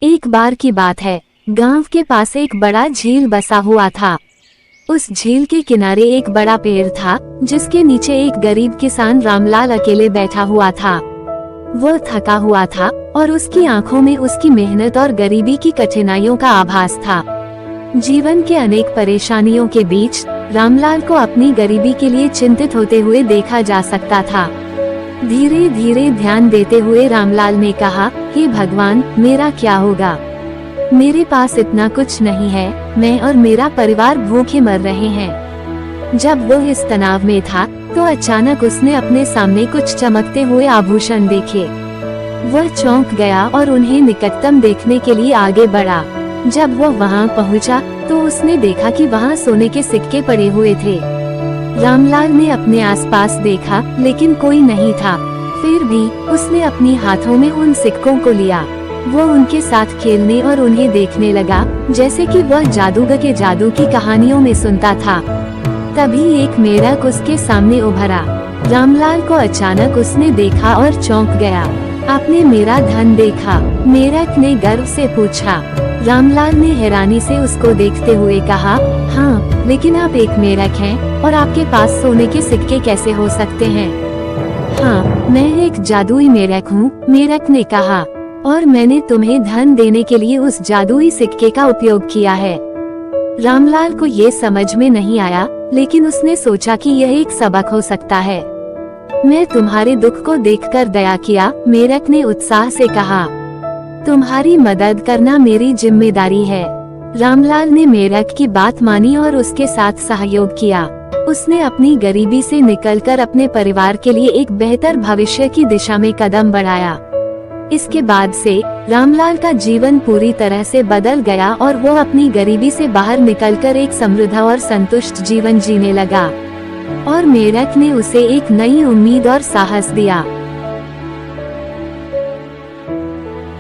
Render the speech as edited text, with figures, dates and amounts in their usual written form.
एक बार की बात है, गांव के पास एक बड़ा झील बसा हुआ था। उस झील के किनारे एक बड़ा पेड़ था, जिसके नीचे एक गरीब किसान रामलाल अकेले बैठा हुआ था। वो थका हुआ था और उसकी आंखों में उसकी मेहनत और गरीबी की कठिनाइयों का आभास था। जीवन के अनेक परेशानियों के बीच रामलाल को अपनी गरीबी के लिए चिंतित होते हुए देखा जा सकता था। धीरे धीरे ध्यान देते हुए रामलाल ने कहा, हे भगवान, मेरा क्या होगा? मेरे पास इतना कुछ नहीं है, मैं और मेरा परिवार भूखे मर रहे हैं। जब वो इस तनाव में था, तो अचानक उसने अपने सामने कुछ चमकते हुए आभूषण देखे। वह चौंक गया और उन्हें निकटतम देखने के लिए आगे बढ़ा। जब वो वहां पहुंचा, तो उसने देखा कि वहां सोने के सिक्के पड़े हुए थे। रामलाल ने अपने आसपास देखा, लेकिन कोई नहीं था। फिर भी उसने अपने हाथों में उन सिक्कों को लिया। वो उनके साथ खेलने और उन्हें देखने लगा, जैसे कि वह जादूगर के जादू की कहानियों में सुनता था। तभी एक मेढक उसके सामने उभरा। रामलाल को अचानक उसने देखा और चौंक गया। आपने मेरा धन देखा? मेढक ने गर्व से पूछा। रामलाल ने हैरानी से उसको देखते हुए कहा, हाँ, लेकिन आप एक मेढक हैं और आपके पास सोने के सिक्के कैसे हो सकते हैं? हाँ, मैं एक जादुई मेढक हूँ, मेढक ने कहा, और मैंने तुम्हें धन देने के लिए उस जादुई सिक्के का उपयोग किया है। रामलाल को ये समझ में नहीं आया, लेकिन उसने सोचा कि यह एक सबक हो सकता है। मैं तुम्हारे दुख को देखकर दया किया, मेढक ने उत्साह से कहा। तुम्हारी मदद करना मेरी जिम्मेदारी है। रामलाल ने मेढक की बात मानी और उसके साथ सहयोग किया। उसने अपनी गरीबी से निकलकर अपने परिवार के लिए एक बेहतर भविष्य की दिशा में कदम बढ़ाया। इसके बाद से रामलाल का जीवन पूरी तरह से बदल गया और वो अपनी गरीबी से बाहर निकलकर एक समृद्ध और संतुष्ट जीवन जीने लगा। और मेढक ने उसे एक नई उम्मीद और साहस दिया।